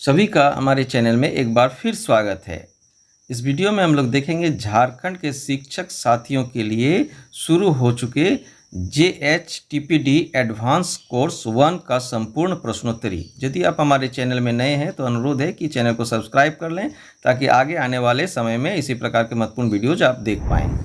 सभी का हमारे चैनल में एक बार फिर स्वागत है। इस वीडियो में हम लोग देखेंगे झारखंड के शिक्षक साथियों के लिए शुरू हो चुके JHTPD एडवांस कोर्स 1 का संपूर्ण प्रश्नोत्तरी। यदि आप हमारे चैनल में नए हैं तो अनुरोध है कि चैनल को सब्सक्राइब कर लें ताकि आगे आने वाले समय में इसी प्रकार के महत्वपूर्ण वीडियोज आप देख पाएँ।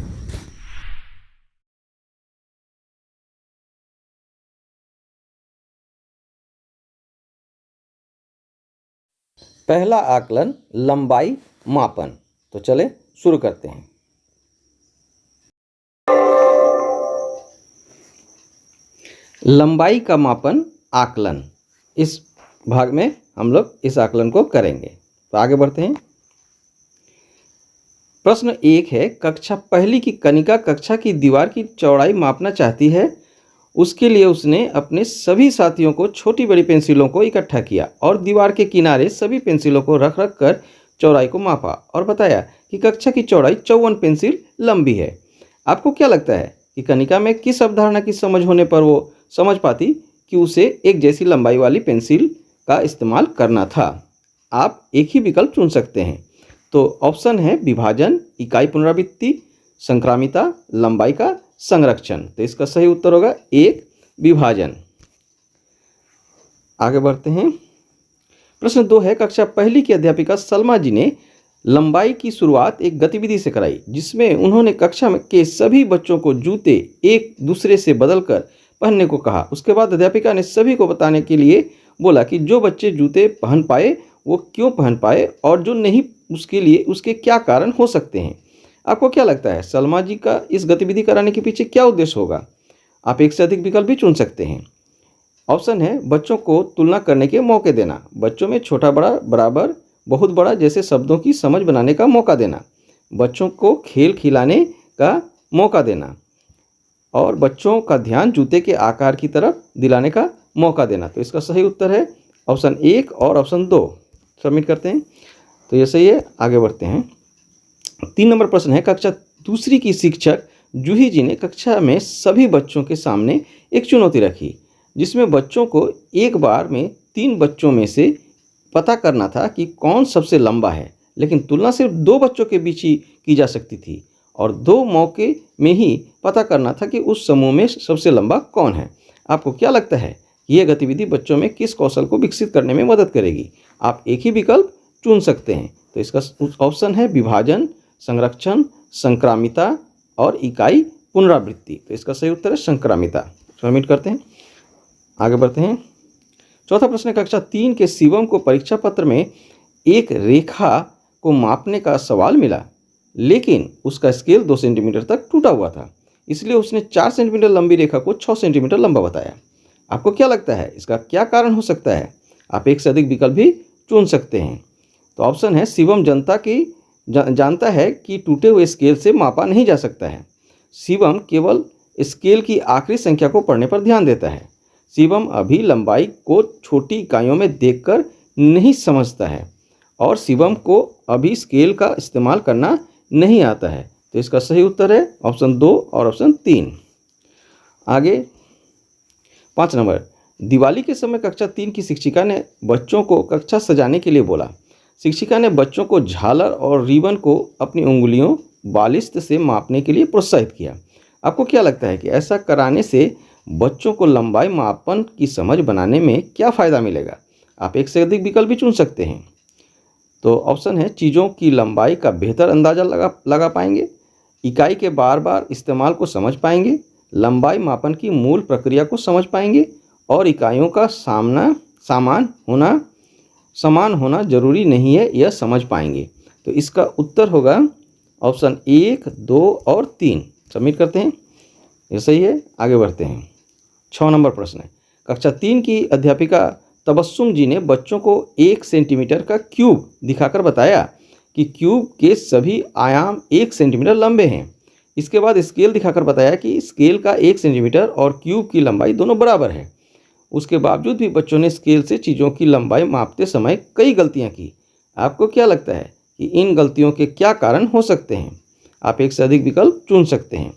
पहला आकलन लंबाई मापन। तो चले शुरू करते हैं। लंबाई का मापन आकलन, इस भाग में हम लोग इस आकलन को करेंगे। तो आगे बढ़ते हैं। प्रश्न 1 है, कक्षा पहली की कनिका कक्षा की दीवार की चौड़ाई मापना चाहती है। उसके लिए उसने अपने सभी साथियों को छोटी बड़ी पेंसिलों को इकट्ठा किया और दीवार के किनारे सभी पेंसिलों को रख रख कर चौड़ाई को मापा और बताया कि कक्षा की चौड़ाई 54 पेंसिल लंबी है। आपको क्या लगता है कि कनिका में किस अवधारणा की समझ होने पर वो समझ पाती कि उसे एक जैसी लंबाई वाली पेंसिल का इस्तेमाल करना था? आप एक ही विकल्प चुन सकते हैं। तो ऑप्शन है विभाजन, इकाई पुनरावृत्ति, संक्रामिता, लंबाई का संरक्षण। तो इसका सही उत्तर होगा 1 विभाजन। आगे बढ़ते हैं। प्रश्न 2 है, कक्षा पहली की अध्यापिका सलमा जी ने लंबाई की शुरुआत एक गतिविधि से कराई जिसमें उन्होंने कक्षा के सभी बच्चों को जूते एक दूसरे से बदलकर पहनने को कहा। उसके बाद अध्यापिका ने सभी को बताने के लिए बोला कि जो बच्चे जूते पहन पाए वो क्यों पहन पाए और जो नहीं उसके लिए उसके क्या कारण हो सकते हैं। आपको क्या लगता है सलमा जी का इस गतिविधि कराने के पीछे क्या उद्देश्य होगा? आप एक से अधिक विकल्प भी चुन सकते हैं। ऑप्शन है बच्चों को तुलना करने के मौके देना, बच्चों में छोटा बड़ा बराबर बहुत बड़ा जैसे शब्दों की समझ बनाने का मौका देना, बच्चों को खेल खिलाने का मौका देना और बच्चों का ध्यान जूते के आकार की तरफ दिलाने का मौका देना। तो इसका सही उत्तर है ऑप्शन 1 और ऑप्शन 2। सबमिट करते हैं। तो ये सही है। आगे बढ़ते हैं। 3 नंबर प्रश्न है, कक्षा दूसरी की शिक्षक जूही जी ने कक्षा में सभी बच्चों के सामने एक चुनौती रखी जिसमें बच्चों को एक बार में 3 बच्चों में से पता करना था कि कौन सबसे लंबा है, लेकिन तुलना सिर्फ 2 बच्चों के बीच ही की जा सकती थी और 2 मौके में ही पता करना था कि उस समूह में सबसे लंबा कौन है। आपको क्या लगता है यह गतिविधि बच्चों में किस कौशल को विकसित करने में मदद करेगी? आप एक ही विकल्प चुन सकते हैं। तो इसका ऑप्शन है विभाजन, संरक्षण, संक्रामिता और इकाई पुनरावृत्ति। तो इसका सही उत्तर है संक्रामिता। सबमिट करते हैं। आगे बढ़ते हैं। चौथा प्रश्न, कक्षा 3 के शिवम को परीक्षा पत्र में एक रेखा को मापने का सवाल मिला लेकिन उसका स्केल 2 सेंटीमीटर तक टूटा हुआ था, इसलिए उसने 4 सेंटीमीटर लंबी रेखा को 6 सेंटीमीटर लंबा बताया। आपको क्या लगता है इसका क्या कारण हो सकता है? आप एक से अधिक विकल्प भी चुन सकते हैं। तो ऑप्शन है शिवम जानता है कि टूटे हुए स्केल से मापा नहीं जा सकता है। शिवम केवल स्केल की आखिरी संख्या को पढ़ने पर ध्यान देता है। शिवम अभी लंबाई को छोटी इकाइयों में देखकर नहीं समझता है और शिवम को अभी स्केल का इस्तेमाल करना नहीं आता है। तो इसका सही उत्तर है ऑप्शन 2 और ऑप्शन 3। आगे 5 नंबर, दिवाली के समय कक्षा 3 की शिक्षिका ने बच्चों को कक्षा सजाने के लिए बोला। शिक्षिका ने बच्चों को झालर और रिबन को अपनी उंगलियों बालिश्त से मापने के लिए प्रोत्साहित किया। आपको क्या लगता है कि ऐसा कराने से बच्चों को लंबाई मापन की समझ बनाने में क्या फ़ायदा मिलेगा? आप एक से अधिक विकल्प भी चुन सकते हैं। तो ऑप्शन है चीज़ों की लंबाई का बेहतर अंदाज़ा लगा पाएंगे, इकाई के बार बार इस्तेमाल को समझ पाएंगे, लंबाई मापन की मूल प्रक्रिया को समझ पाएंगे और इकाइयों का समान होना जरूरी नहीं है यह समझ पाएंगे। तो इसका उत्तर होगा ऑप्शन 1, 2 और 3। सबमिट करते हैं। ये सही है। आगे बढ़ते हैं। 6 नंबर प्रश्न है, कक्षा 3 की अध्यापिका तबस्सुम जी ने बच्चों को 1 सेंटीमीटर का क्यूब दिखाकर बताया कि क्यूब के सभी आयाम 1 सेंटीमीटर लंबे हैं। इसके बाद स्केल दिखाकर बताया कि स्केल का 1 सेंटीमीटर और क्यूब की लंबाई दोनों बराबर है। उसके बावजूद भी बच्चों ने स्केल से चीज़ों की लंबाई मापते समय कई गलतियां की। आपको क्या लगता है कि इन गलतियों के क्या कारण हो सकते हैं? आप एक से अधिक विकल्प चुन सकते हैं।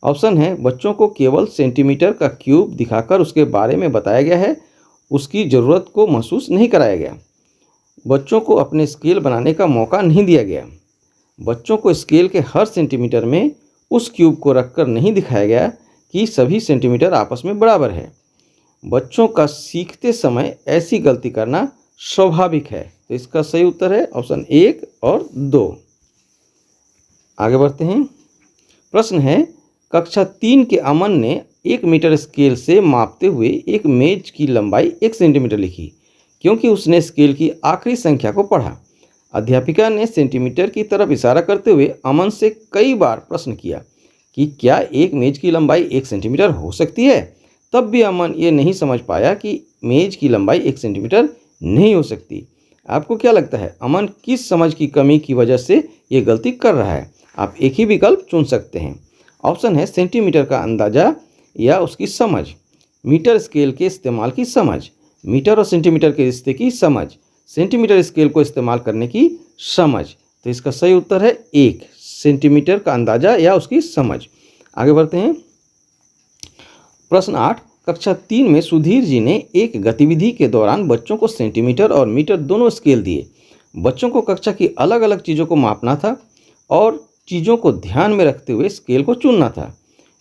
ऑप्शन है बच्चों को केवल सेंटीमीटर का क्यूब दिखाकर उसके बारे में बताया गया है, उसकी ज़रूरत को महसूस नहीं कराया गया। बच्चों को अपने स्केल बनाने का मौका नहीं दिया गया। बच्चों को स्केल के हर सेंटीमीटर में उस क्यूब को रखकर नहीं दिखाया गया कि सभी सेंटीमीटर आपस में बराबर है। बच्चों का सीखते समय ऐसी गलती करना स्वाभाविक है। तो इसका सही उत्तर है ऑप्शन 1 और 2। आगे बढ़ते हैं। प्रश्न है, कक्षा 3 के अमन ने 1 मीटर स्केल से मापते हुए एक मेज की लंबाई 1 सेंटीमीटर लिखी क्योंकि उसने स्केल की आखिरी संख्या को पढ़ा। अध्यापिका ने सेंटीमीटर की तरफ इशारा करते हुए अमन से कई बार प्रश्न किया कि क्या एक मेज की लंबाई 1 सेंटीमीटर हो सकती है। तब भी अमन ये नहीं समझ पाया कि मेज की लंबाई 1 सेंटीमीटर नहीं हो सकती। आपको क्या लगता है, अमन किस समझ की कमी की वजह से ये गलती कर रहा है? आप एक ही विकल्प चुन सकते हैं। ऑप्शन है सेंटीमीटर का अंदाजा या उसकी समझ, मीटर स्केल के इस्तेमाल की समझ, मीटर और सेंटीमीटर के रिश्ते की समझ, सेंटीमीटर स्केल को इस्तेमाल करने की समझ। तो इसका सही उत्तर है 1, सेंटीमीटर का अंदाजा या उसकी समझ। आगे बढ़ते हैं। प्रश्न 8, कक्षा 3 में सुधीर जी ने एक गतिविधि के दौरान बच्चों को सेंटीमीटर और मीटर दोनों स्केल दिए। बच्चों को कक्षा की अलग अलग चीज़ों को मापना था और चीज़ों को ध्यान में रखते हुए स्केल को चुनना था।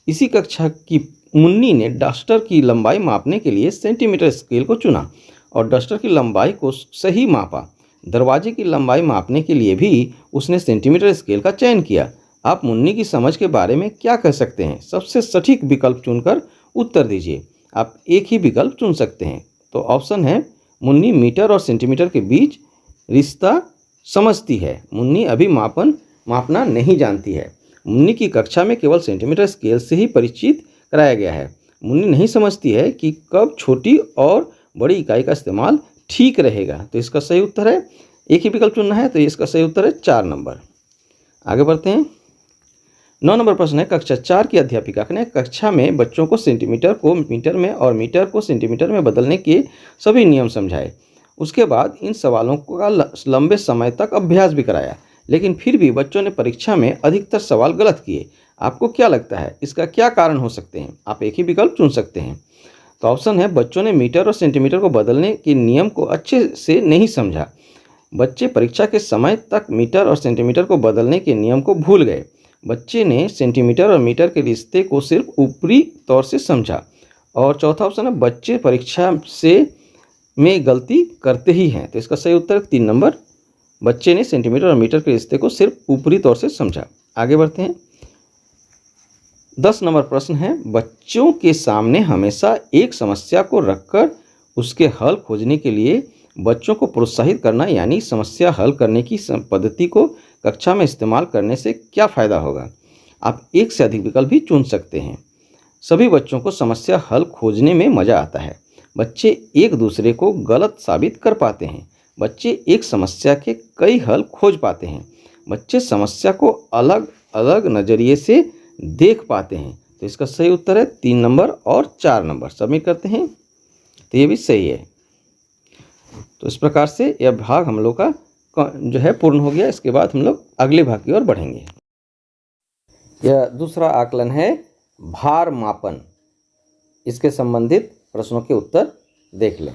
इसी कक्षा की मुन्नी ने डस्टर की लंबाई मापने के लिए सेंटीमीटर स्केल को चुना और डस्टर की लंबाई को सही मापा। दरवाजे की लंबाई मापने के लिए भी उसने सेंटीमीटर स्केल का चयन किया। आप मुन्नी की समझ के बारे में क्या कह सकते हैं? सबसे सटीक विकल्प चुनकर उत्तर दीजिए। आप एक ही विकल्प चुन सकते हैं। तो ऑप्शन है, मुन्नी मीटर और सेंटीमीटर के बीच रिश्ता समझती है। मुन्नी अभी मापना नहीं जानती है। मुन्नी की कक्षा में केवल सेंटीमीटर स्केल से ही परिचित कराया गया है। मुन्नी नहीं समझती है कि कब छोटी और बड़ी इकाई का इस्तेमाल ठीक रहेगा। तो इसका सही उत्तर है, एक ही विकल्प चुनना है। तो इसका सही उत्तर है 4 नंबर। आगे बढ़ते हैं। 9 नंबर प्रश्न है, कक्षा 4 की अध्यापिका ने कक्षा में बच्चों को सेंटीमीटर को मीटर में और मीटर को सेंटीमीटर में बदलने के सभी नियम समझाए। उसके बाद इन सवालों का लंबे समय तक अभ्यास भी कराया, लेकिन फिर भी बच्चों ने परीक्षा में अधिकतर सवाल गलत किए। आपको क्या लगता है, इसका क्या कारण हो सकते हैं? आप एक ही विकल्प चुन सकते हैं। तो ऑप्शन है, बच्चों ने मीटर और सेंटीमीटर को बदलने के नियम को अच्छे से नहीं समझा। बच्चे परीक्षा के समय तक मीटर और सेंटीमीटर को बदलने के नियम को भूल गए। बच्चे ने सेंटीमीटर और मीटर के रिश्ते को सिर्फ ऊपरी तौर से समझा। और चौथा ऑप्शन है, बच्चे परीक्षा में गलती करते ही हैं। तो इसका सही उत्तर 3 नंबर, बच्चे ने सेंटीमीटर और मीटर के रिश्ते को सिर्फ ऊपरी तौर से समझा। आगे बढ़ते हैं। 10 नंबर प्रश्न है, बच्चों के सामने हमेशा एक समस्या को रखकर उसके हल खोजने के लिए बच्चों को प्रोत्साहित करना, यानी समस्या हल करने की पद्धति को कक्षा में इस्तेमाल करने से क्या फ़ायदा होगा? आप एक से अधिक विकल्प भी चुन सकते हैं। सभी बच्चों को समस्या हल खोजने में मज़ा आता है। बच्चे एक दूसरे को गलत साबित कर पाते हैं। बच्चे एक समस्या के कई हल खोज पाते हैं। बच्चे समस्या को अलग अलग नज़रिए से देख पाते हैं। तो इसका सही उत्तर है 3 नंबर और 4 नंबर। सबमिट करते हैं। तो ये भी सही है। तो इस प्रकार से यह भाग हम लोग का जो है पूर्ण हो गया। इसके बाद हम लोग अगले भाग की ओर बढ़ेंगे। यह दूसरा आकलन है भार मापन। इसके संबंधित प्रश्नों के उत्तर देख लें।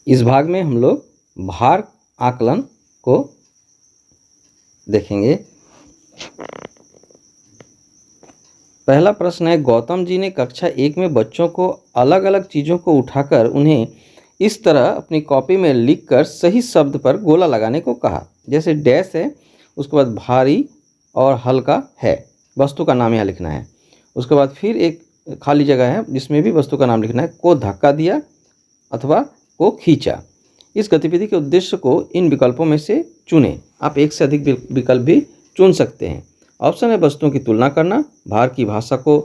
इस भाग में हम लोग भार आकलन को देखेंगे। पहला प्रश्न है, गौतम जी ने कक्षा 1 में बच्चों को अलग अलग चीज़ों को उठाकर उन्हें इस तरह अपनी कॉपी में लिखकर सही शब्द पर गोला लगाने को कहा। जैसे डैश है, उसके बाद भारी और हल्का है, वस्तु का नाम यहाँ लिखना है। उसके बाद फिर एक खाली जगह है जिसमें भी वस्तु का नाम लिखना है। को धक्का दिया अथवा को खींचा। इस गतिविधि के उद्देश्य को इन विकल्पों में से चुनें। आप एक से अधिक विकल्प भी चुन सकते हैं। ऑप्शन है, वस्तुओं की तुलना करना, भार की भाषा को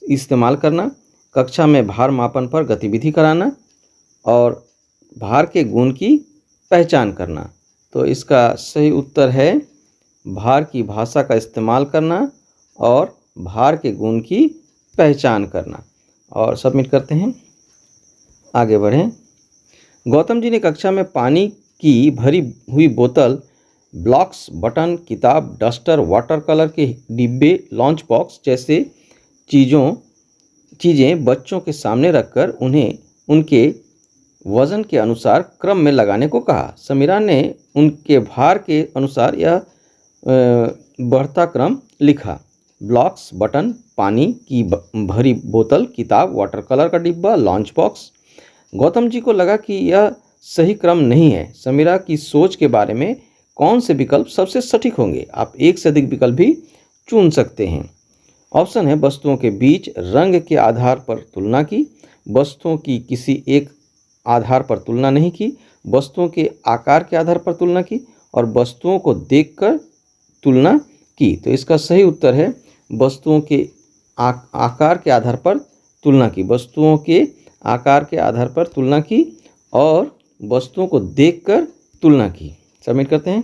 इस्तेमाल करना, कक्षा में भार मापन पर गतिविधि कराना और भार के गुण की पहचान करना। तो इसका सही उत्तर है भार की भाषा का इस्तेमाल करना और भार के गुण की पहचान करना। और सबमिट करते हैं। आगे बढ़ें। गौतम जी ने कक्षा में पानी की भरी हुई बोतल, ब्लॉक्स, बटन, किताब, डस्टर, वाटर कलर के डिब्बे, लंच बॉक्स जैसे चीज़ों चीज़ें बच्चों के सामने रखकर उन्हें उनके वजन के अनुसार क्रम में लगाने को कहा। समीरा ने उनके भार के अनुसार यह बढ़ता क्रम लिखा। ब्लॉक्स, बटन, पानी की भरी बोतल, किताब, वाटर कलर का डिब्बा, लंच बॉक्स। गौतम जी को लगा कि यह सही क्रम नहीं है। समीरा की सोच के बारे में कौन से विकल्प सबसे सटीक होंगे? आप एक से अधिक विकल्प भी चुन सकते हैं। ऑप्शन है वस्तुओं के बीच रंग के आधार पर तुलना की, वस्तुओं की किसी एक आधार पर तुलना नहीं की, वस्तुओं के आकार के आधार पर तुलना की और वस्तुओं को देखकर तुलना की। तो इसका सही उत्तर है वस्तुओं के आकार के आधार पर तुलना की, वस्तुओं के आकार के आधार पर तुलना की और वस्तुओं को देखकर तुलना की। सबमिट करते हैं,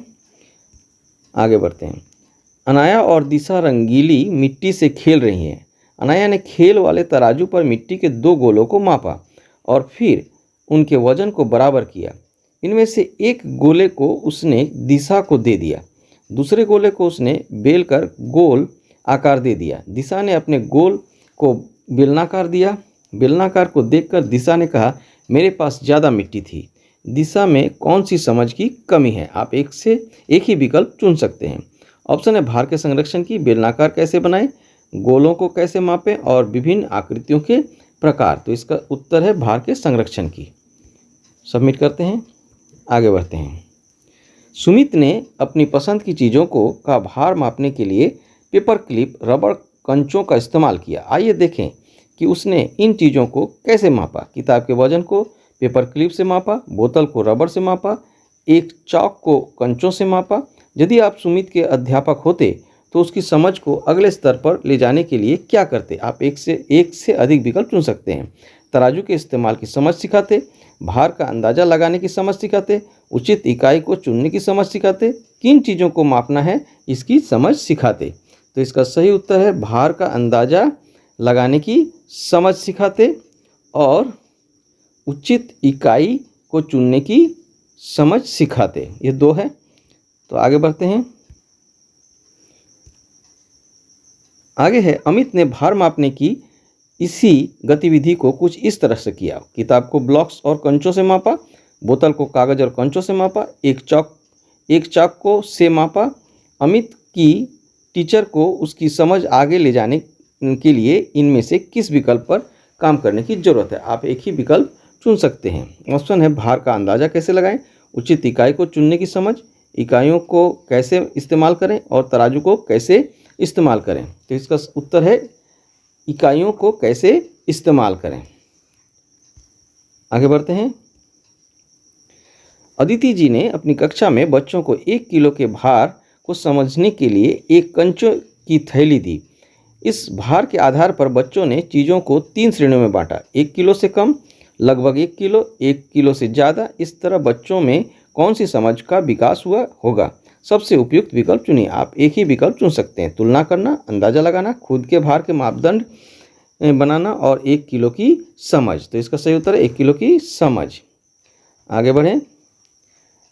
आगे बढ़ते हैं। अनाया और दिशा रंगीली मिट्टी से खेल रही हैं। अनाया ने खेल वाले तराजू पर मिट्टी के 2 गोलों को मापा और फिर उनके वजन को बराबर किया। इनमें से एक गोले को उसने दिशा को दे दिया, दूसरे गोले को उसने बेलकर गोल आकार दे दिया। दिशा ने अपने गोल को बेलनाकार दिया। बेलनाकार को देखकर दिशा ने कहा, मेरे पास ज़्यादा मिट्टी थी। दिशा में कौन सी समझ की कमी है? आप एक से एक ही विकल्प चुन सकते हैं। ऑप्शन है भार के संरक्षण की, बेलनाकार कैसे बनाएं, गोलों को कैसे मापें और विभिन्न आकृतियों के प्रकार। तो इसका उत्तर है भार के संरक्षण की। सबमिट करते हैं, आगे बढ़ते हैं। सुमित ने अपनी पसंद की चीज़ों का भार मापने के लिए पेपर क्लिप, रबड़ कंचों का इस्तेमाल किया। आइए देखें कि उसने इन चीज़ों को कैसे मापा। किताब के वजन को पेपर क्लिप से मापा, बोतल को रबड़ से मापा, एक चौक को कंचों से मापा। यदि आप सुमित के अध्यापक होते तो उसकी समझ को अगले स्तर पर ले जाने के लिए क्या करते? आप एक से अधिक विकल्प चुन सकते हैं। तराजू के इस्तेमाल की समझ सिखाते, भार का अंदाज़ा लगाने की समझ सिखाते, उचित इकाई को चुनने की समझ सिखाते, किन चीज़ों को मापना है इसकी समझ सिखाते। तो इसका सही उत्तर है भार का अंदाज़ा लगाने की समझ सिखाते और उचित इकाई को चुनने की समझ सिखाते। ये 2 है। तो आगे बढ़ते हैं। आगे है, अमित ने भार मापने की इसी गतिविधि को कुछ इस तरह से किया। किताब को ब्लॉक्स और कंचों से मापा, बोतल को कागज और कंचों से मापा, एक चाक को से मापा। अमित की टीचर को उसकी समझ आगे ले जाने के लिए इनमें से किस विकल्प पर काम करने की जरूरत है? आप एक ही विकल्प चुन सकते हैं। ऑप्शन है भार का अंदाज़ा कैसे लगाएं, उचित इकाई को चुनने की समझ, इकाइयों को कैसे इस्तेमाल करें और तराजू को कैसे इस्तेमाल करें। तो इसका उत्तर है इकाइयों को कैसे इस्तेमाल करें। आगे बढ़ते हैं। अदिति जी ने अपनी कक्षा में बच्चों को 1 किलो के भार को समझने के लिए एक कंचों की थैली दी। इस भार के आधार पर बच्चों ने चीज़ों को 3 श्रेणियों में बांटा, 1 किलो से कम, लगभग 1 किलो, 1 किलो से ज़्यादा। इस तरह बच्चों में कौन सी समझ का विकास हुआ होगा? सबसे उपयुक्त विकल्प चुनिए। आप एक ही विकल्प चुन सकते हैं। तुलना करना, अंदाज़ा लगाना, खुद के भार के मापदंड बनाना और 1 किलो की समझ। तो इसका सही उत्तर है 1 किलो की समझ। आगे बढ़ें।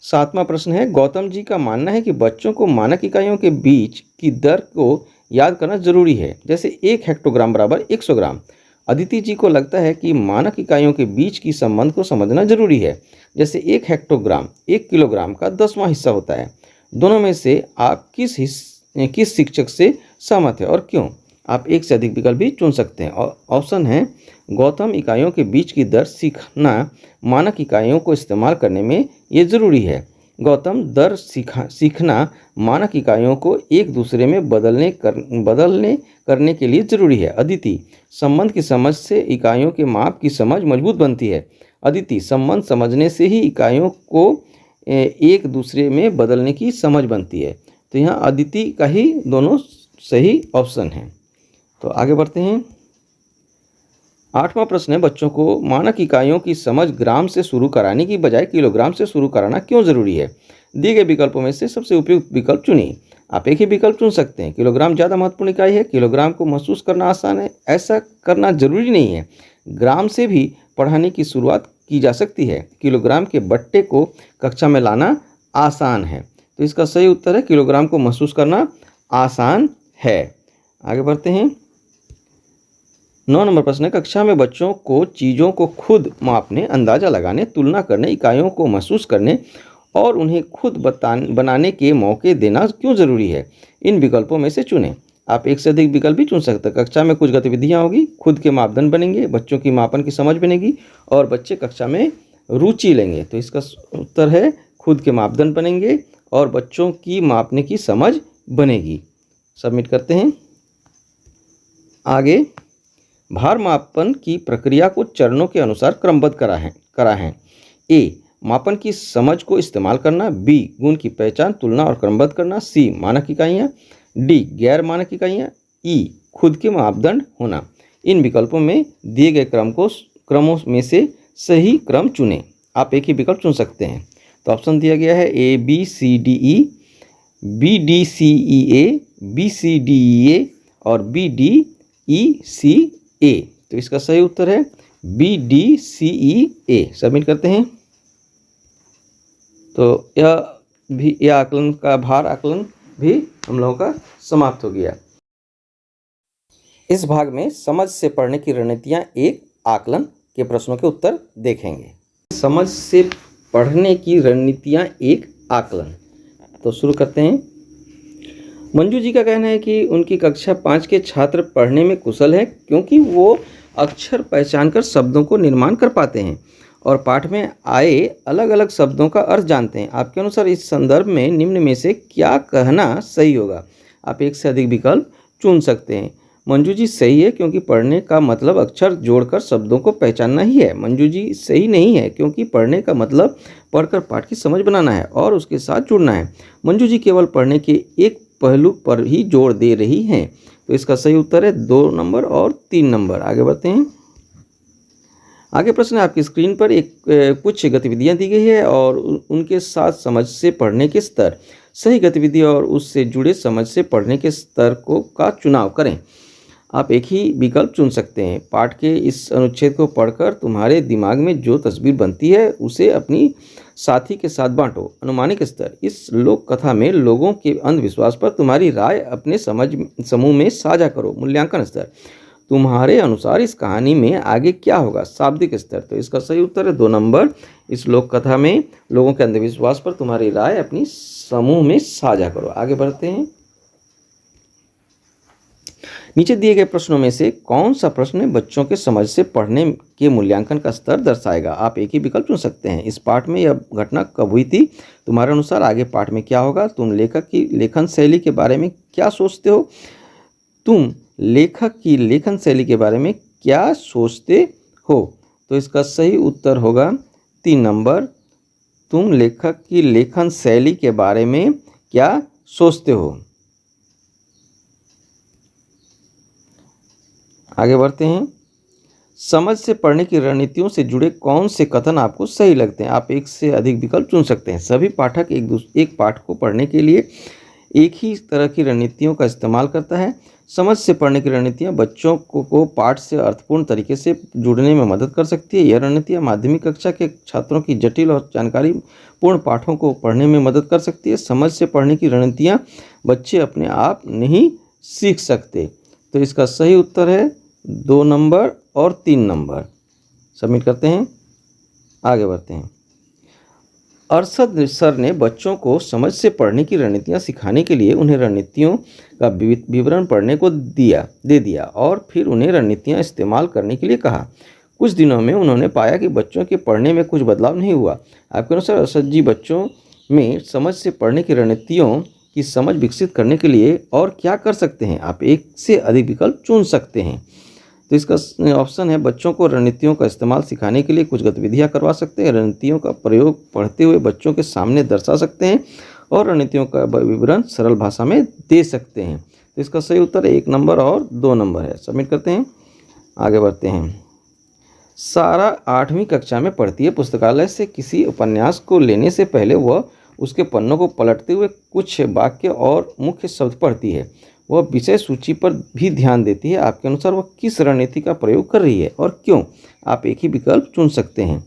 7वां प्रश्न है, गौतम जी का मानना है कि बच्चों को मानक इकाइयों के बीच की दर को याद करना जरूरी है, जैसे 1 हेक्टोग्राम बराबर 100 ग्राम। अदिति जी को लगता है कि मानक इकाइयों के बीच की संबंध को समझना जरूरी है, जैसे 1 हेक्टोग्राम 1 किलोग्राम का 10वां हिस्सा होता है। दोनों में से आप किस शिक्षक से सहमत है और क्यों? आप एक से अधिक विकल्प भी चुन सकते हैं। और ऑप्शन है, गौतम इकाइयों के बीच की दर सीखना मानक इकाइयों को इस्तेमाल करने में ये ज़रूरी है। गौतम दर सीखना मानक इकाइयों को एक दूसरे में बदलने करने के लिए ज़रूरी है। अदिति, संबंध की समझ से इकाइयों के माप की समझ मजबूत बनती है। अदिति, संबंध समझने से ही इकाइयों को एक दूसरे में बदलने की समझ बनती है। तो यहाँ अदिति का ही दोनों सही ऑप्शन है। तो आगे बढ़ते हैं। 8वां प्रश्न है, बच्चों को मानक इकाइयों की समझ ग्राम से शुरू कराने की बजाय किलोग्राम से शुरू कराना क्यों ज़रूरी है? दिए गए विकल्पों में से सबसे उपयुक्त विकल्प चुनिए। आप एक ही विकल्प चुन सकते हैं। किलोग्राम ज़्यादा महत्वपूर्ण इकाई है, किलोग्राम को महसूस करना आसान है, ऐसा करना जरूरी नहीं है। ग्राम से भी पढ़ाने की शुरुआत की जा सकती है। किलोग्राम के बट्टे को कक्षा में लाना आसान है। तो इसका सही उत्तर है किलोग्राम को महसूस करना आसान है। आगे बढ़ते हैं। 9 नंबर प्रश्न है, कक्षा में बच्चों को चीज़ों को खुद मापने, अंदाज़ा लगाने, तुलना करने, इकाइयों को महसूस करने और उन्हें खुद बनाने के मौके देना क्यों ज़रूरी है? इन विकल्पों में से चुनें। आप एक से अधिक विकल्प भी चुन सकते हैं। कक्षा में कुछ गतिविधियाँ होगी, खुद के मापदंड बनेंगे, बच्चों की मापन की समझ बनेगी और बच्चे कक्षा में रुचि लेंगे। तो इसका उत्तर है खुद के मापदंड बनेंगे और बच्चों की मापने की समझ बनेगी। सबमिट करते हैं। आगे, भार मापन की प्रक्रिया को चरणों के अनुसार क्रमबद्ध करा है। ए, मापन की समझ को इस्तेमाल करना। बी, गुण की पहचान, तुलना और क्रमबद्ध करना। सी, मानक इकाइयाँ। डी, गैर मानक इकाइयाँ। ई, खुद के मापदंड होना। इन विकल्पों में दिए गए क्रमों में से सही क्रम चुनें। आप एक ही विकल्प चुन सकते हैं। तो ऑप्शन दिया गया है A B C D E, B D C E A, B C D E A और बी डी ई सी ए। तो इसका सही उत्तर है बी डी सी ई ए। सबमिट करते हैं। तो यह आकलन का भार आकलन भी हम लोगों का समाप्त हो गया। इस भाग में समझ से पढ़ने की रणनीतियाँ एक आकलन के प्रश्नों के उत्तर देखेंगे। समझ से पढ़ने की रणनीतियाँ एक आकलन। तो शुरू करते हैं। मंजू जी का कहना है कि उनकी कक्षा 5 के छात्र पढ़ने में कुशल हैं क्योंकि वो अक्षर पहचान कर शब्दों को निर्माण कर पाते हैं और पाठ में आए अलग अलग शब्दों का अर्थ जानते हैं। आपके अनुसार इस संदर्भ में निम्न में से क्या कहना सही होगा? आप एक से अधिक विकल्प चुन सकते हैं। मंजू जी सही है क्योंकि पढ़ने का मतलब अक्षर जोड़कर शब्दों को पहचानना ही है। मंजू जी सही नहीं है क्योंकि पढ़ने का मतलब पढ़कर पाठ की समझ बनाना है और उसके साथ जुड़ना है। मंजू जी केवल पढ़ने के एक पहलू पर ही जोर दे रही हैं। तो इसका सही उत्तर है 2 नंबर और 3 नंबर। आगे बढ़ते हैं। आगे प्रश्न है, आपकी स्क्रीन पर कुछ गतिविधियां दी गई है और उनके साथ समझ से पढ़ने के स्तर, सही गतिविधि और उससे जुड़े समझ से पढ़ने के स्तर का चुनाव करें। आप एक ही विकल्प चुन सकते हैं। पाठ के इस अनुच्छेद को पढ़कर तुम्हारे दिमाग में जो तस्वीर बनती है उसे अपनी साथी के साथ बांटो। अनुमानिक स्तर, इस लोक कथा में लोगों के अंधविश्वास पर तुम्हारी राय अपने समूह में साझा करो। मूल्यांकन स्तर, तुम्हारे अनुसार इस कहानी में आगे क्या होगा। शाब्दिक स्तर, तो इसका सही उत्तर है 2 नंबर। इस लोक कथा में लोगों के अंधविश्वास पर तुम्हारी राय अपनी समूह में साझा करो। आगे बढ़ते हैं। नीचे दिए गए प्रश्नों में से कौन सा प्रश्न बच्चों के समझ से पढ़ने के मूल्यांकन का स्तर दर्शाएगा? आप एक ही विकल्प चुन सकते हैं। इस पाठ में यह घटना कब हुई थी? तुम्हारे अनुसार आगे पाठ में क्या होगा? तुम लेखक की लेखन शैली के बारे में क्या सोचते हो? तुम लेखक की लेखन शैली के बारे में क्या सोचते हो? तो इसका सही उत्तर होगा 3 नंबर। तुम लेखक की लेखन शैली के बारे में क्या सोचते हो? आगे बढ़ते हैं। समझ से पढ़ने की रणनीतियों से जुड़े कौन से कथन आपको सही लगते हैं? आप एक से अधिक विकल्प चुन सकते हैं। सभी पाठक एक पाठ को पढ़ने के लिए एक ही तरह की रणनीतियों का इस्तेमाल करता है। समझ से पढ़ने की रणनीतियाँ बच्चों को पाठ से अर्थपूर्ण तरीके से जुड़ने में मदद कर सकती है। यह रणनीतियाँ माध्यमिक कक्षा के छात्रों की जटिल और जानकारी पूर्ण पाठों को पढ़ने में मदद कर सकती है। समझ से पढ़ने की रणनीतियाँ बच्चे अपने आप नहीं सीख सकते। तो इसका सही उत्तर है 2 नंबर और 3 नंबर। सबमिट करते हैं। आगे बढ़ते हैं। अरशद सर ने बच्चों को समझ से पढ़ने की रणनीतियाँ सिखाने के लिए उन्हें रणनीतियों का विवरण पढ़ने को दे दिया और फिर उन्हें रणनीतियाँ इस्तेमाल करने के लिए कहा। कुछ दिनों में उन्होंने पाया कि बच्चों के पढ़ने में कुछ बदलाव नहीं हुआ। आपके अनुसार अरशद जी बच्चों में समझ से पढ़ने की रणनीतियों की समझ विकसित करने के लिए और क्या कर सकते हैं? आप एक से अधिक विकल्प चुन सकते हैं। तो इसका ऑप्शन है बच्चों को रणनीतियों का इस्तेमाल सिखाने के लिए कुछ गतिविधियां करवा सकते हैं। रणनीतियों का प्रयोग पढ़ते हुए बच्चों के सामने दर्शा सकते हैं और रणनीतियों का विवरण सरल भाषा में दे सकते हैं। तो इसका सही उत्तर 1 नंबर और 2 नंबर है। सबमिट करते हैं। आगे बढ़ते हैं। सारा 8वीं कक्षा में पढ़ती है। पुस्तकालय से किसी उपन्यास को लेने से पहले वह उसके पन्नों को पलटते हुए कुछ वाक्य और मुख्य शब्द पढ़ती है। वह विषय सूची पर भी ध्यान देती है। आपके अनुसार वह किस रणनीति का प्रयोग कर रही है और क्यों? आप एक ही विकल्प चुन सकते हैं।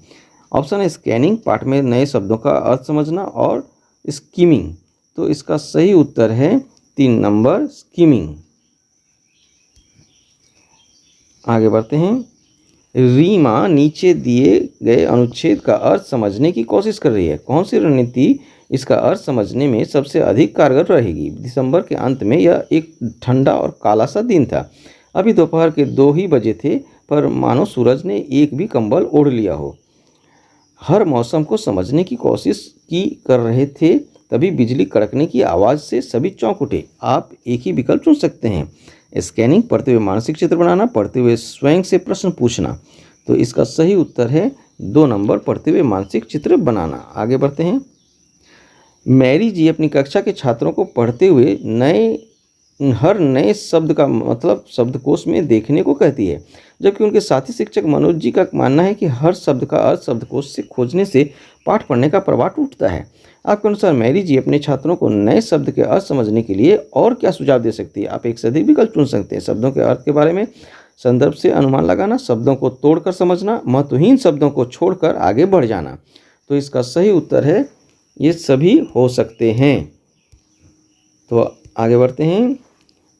ऑप्शन है स्कैनिंग, पाठ में नए शब्दों का अर्थ समझना, और स्कीमिंग। तो इसका सही उत्तर है 3 नंबर, स्कीमिंग। आगे बढ़ते हैं। रीमा नीचे दिए गए अनुच्छेद का अर्थ समझने की कोशिश कर रही है। कौन सी रणनीति इसका अर्थ समझने में सबसे अधिक कारगर रहेगी? दिसंबर के अंत में यह एक ठंडा और काला सा दिन था। अभी दोपहर के 2 ही बजे थे, पर मानो सूरज ने एक भी कंबल ओढ़ लिया हो। हर मौसम को समझने की कोशिश की कर रहे थे, तभी बिजली कड़कने की आवाज़ से सभी चौंक उठे। आप एक ही विकल्प चुन सकते हैं, स्कैनिंग, पढ़ते हुए मानसिक चित्र बनाना, पढ़ते हुए स्वयं से प्रश्न पूछना। तो इसका सही उत्तर है 2 नंबर, पढ़ते हुए मानसिक चित्र बनाना। आगे बढ़ते हैं। मैरी जी अपनी कक्षा के छात्रों को पढ़ते हुए हर नए शब्द का मतलब शब्दकोश में देखने को कहती है, जबकि उनके साथी शिक्षक मनोज जी का मानना है कि हर शब्द का अर्थ शब्दकोश से खोजने से पाठ पढ़ने का प्रभाव टूटता है। आपके अनुसार मैरी जी अपने छात्रों को नए शब्द के अर्थ समझने के लिए और क्या सुझाव दे सकती है? आप एक से अधिक विकल्प चुन सकते हैं। शब्दों के अर्थ के बारे में संदर्भ से अनुमान लगाना, शब्दों को तोड़कर समझना, महत्वहीन शब्दों को छोड़कर आगे बढ़ जाना। तो इसका सही उत्तर है ये सभी हो सकते हैं। तो आगे बढ़ते हैं।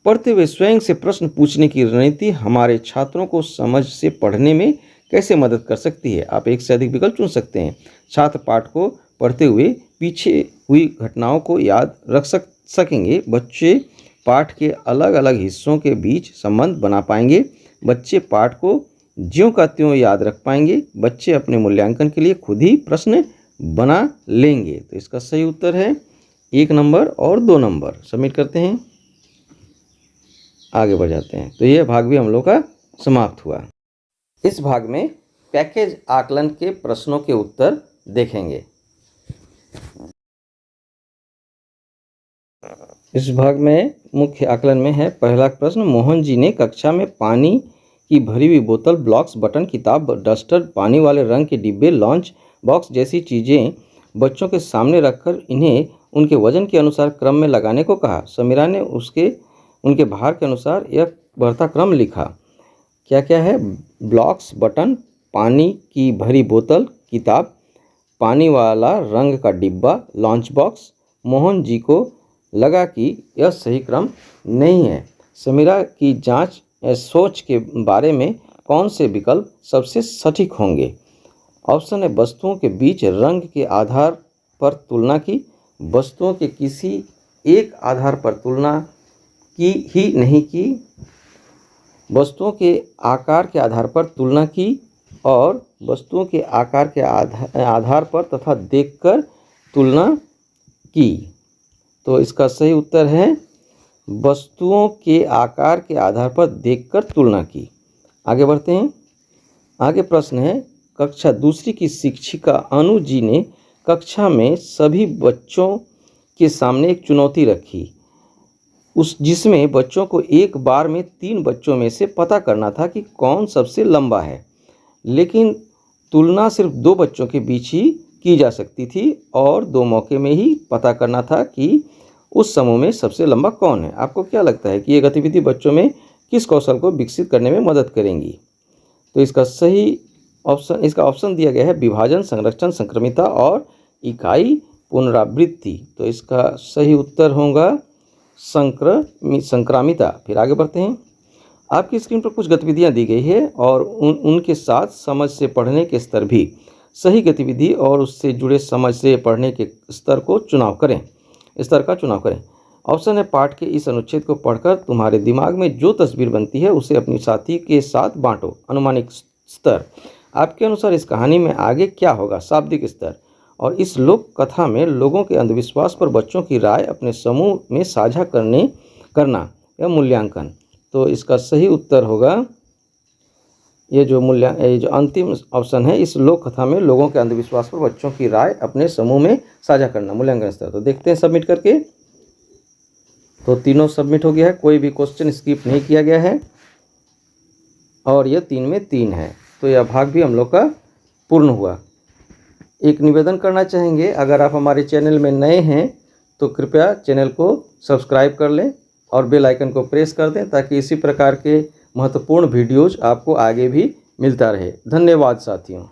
पढ़ते हुए स्वयं से प्रश्न पूछने की रणनीति हमारे छात्रों को समझ से पढ़ने में कैसे मदद कर सकती है? आप एक से अधिक विकल्प चुन सकते हैं। छात्र पाठ को पढ़ते हुए पीछे हुई घटनाओं को याद रख सकेंगे। बच्चे पाठ के अलग अलग हिस्सों के बीच संबंध बना पाएंगे। बच्चे पाठ को ज्यों का त्यों याद रख पाएंगे। बच्चे अपने मूल्यांकन के लिए खुद ही प्रश्न बना लेंगे। तो इसका सही उत्तर है 1 नंबर और 2 नंबर। सबमिट करते हैं, आगे बढ़ जाते हैं। तो यह भाग भी हम लोग का समाप्त हुआ। इस भाग में पैकेज आकलन के प्रश्नों के उत्तर देखेंगे। इस भाग में मुख्य आकलन में है पहला प्रश्न, मोहन जी ने कक्षा में पानी की भरी हुई बोतल, ब्लॉक्स, बटन, किताब, डस्टर, पानी वाले रंग के डिब्बे, लंच बॉक्स जैसी चीज़ें बच्चों के सामने रखकर इन्हें उनके वजन के अनुसार क्रम में लगाने को कहा। समीरा ने उनके भार के अनुसार यह बढ़ता क्रम लिखा। क्या क्या है? ब्लॉक्स, बटन, पानी की भरी बोतल, किताब, पानी वाला रंग का डिब्बा, लंच बॉक्स। मोहन जी को लगा कि यह सही क्रम नहीं है। समीरा की सोच के बारे में कौन से विकल्प सबसे सटीक होंगे? ऑप्शन है वस्तुओं के बीच रंग के आधार पर तुलना की, वस्तुओं के किसी एक आधार पर तुलना की ही नहीं की, वस्तुओं के आकार के आधार पर तुलना की, और वस्तुओं के आकार के आधार पर तथा देखकर तुलना की। तो इसका सही उत्तर है वस्तुओं के आकार के आधार पर देखकर तुलना की। आगे बढ़ते हैं। आगे प्रश्न है, कक्षा दूसरी की शिक्षिका अनु जी ने कक्षा में सभी बच्चों के सामने एक चुनौती रखी, जिसमें बच्चों को एक बार में 3 बच्चों में से पता करना था कि कौन सबसे लंबा है, लेकिन तुलना सिर्फ 2 बच्चों के बीच ही की जा सकती थी और 2 मौके में ही पता करना था कि उस समूह में सबसे लंबा कौन है। आपको क्या लगता है कि ये गतिविधि बच्चों में किस कौशल को विकसित करने में मदद करेंगी? तो इसका ऑप्शन दिया गया है विभाजन, संरक्षण, संक्रमिता और इकाई पुनरावृत्ति। तो इसका सही उत्तर होगा संक्रामिता। फिर आगे बढ़ते हैं। आपकी स्क्रीन पर कुछ गतिविधियां दी गई है और उनके साथ समझ से पढ़ने के स्तर भी। सही गतिविधि और उससे जुड़े समझ से पढ़ने के स्तर का चुनाव करें। ऑप्शन है पाठ के इस अनुच्छेद को पढ़कर तुम्हारे दिमाग में जो तस्वीर बनती है उसे अपनी साथी के साथ बांटो। अनुमानिक स्तर, आपके अनुसार इस कहानी में आगे क्या होगा? शाब्दिक स्तर, और इस लोक कथा में लोगों के अंधविश्वास पर बच्चों की राय अपने समूह में साझा करना या मूल्यांकन। तो इसका सही उत्तर होगा ये जो अंतिम ऑप्शन है, इस लोक कथा में लोगों के अंधविश्वास पर बच्चों की राय अपने समूह में साझा करना, मूल्यांकन स्तर। तो देखते हैं सबमिट करके। तो तीनों सबमिट हो गया है, कोई भी क्वेश्चन स्किप नहीं किया गया है और यह 3 में 3 है। तो यह भाग भी हम लोग का पूर्ण हुआ। एक निवेदन करना चाहेंगे, अगर आप हमारे चैनल में नए हैं तो कृपया चैनल को सब्सक्राइब कर लें और बेल आइकन को प्रेस कर दें ताकि इसी प्रकार के महत्वपूर्ण वीडियोज़ आपको आगे भी मिलता रहे। धन्यवाद साथियों।